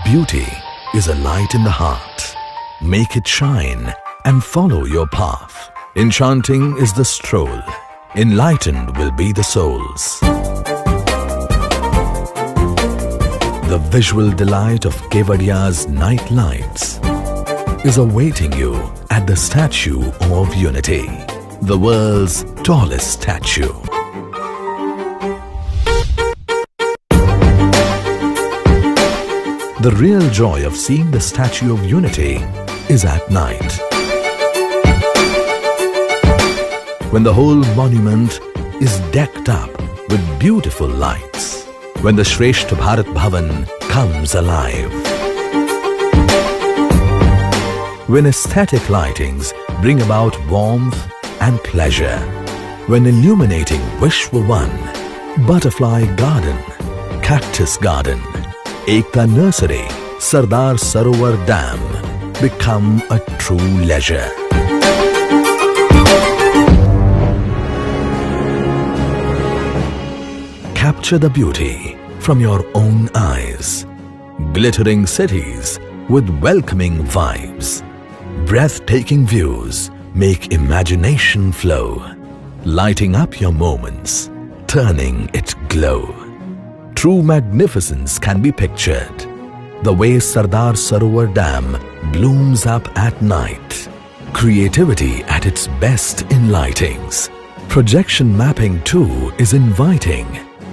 Beauty is a light in the heart. Make it shine and follow your path. Enchanting is the stroll. Enlightened will be the souls. The visual delight of Kevadiya's night lights is awaiting you at the Statue of Unity, the world's tallest statue. The real joy of seeing the Statue of Unity is at night, when the whole monument is decked up with beautiful lights, when the Shrestha Bharat Bhavan comes alive, when aesthetic lightings bring about warmth and pleasure, when illuminating Vishwa I, Butterfly Garden, Cactus Garden, Ekta Nursery, Sardar Sarovar Dam become a true leisure. Capture the beauty from your own eyes. Glittering cities with welcoming vibes. Breathtaking views make imagination flow, lighting up your moments, turning it glow. True magnificence can be pictured, the way Sardar Sarovar Dam blooms up at night. Creativity at its best in lightings. Projection mapping too is inviting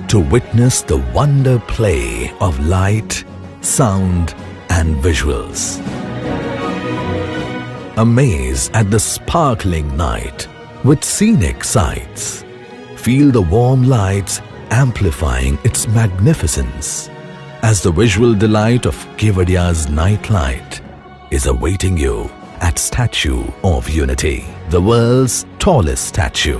to witness the wonder play of light, sound and visuals. Amaze at the sparkling night with scenic sights. Feel the warm lights amplifying its magnificence as the visual delight of Kevadiya's night light is awaiting you at Statue of Unity, the world's tallest statue.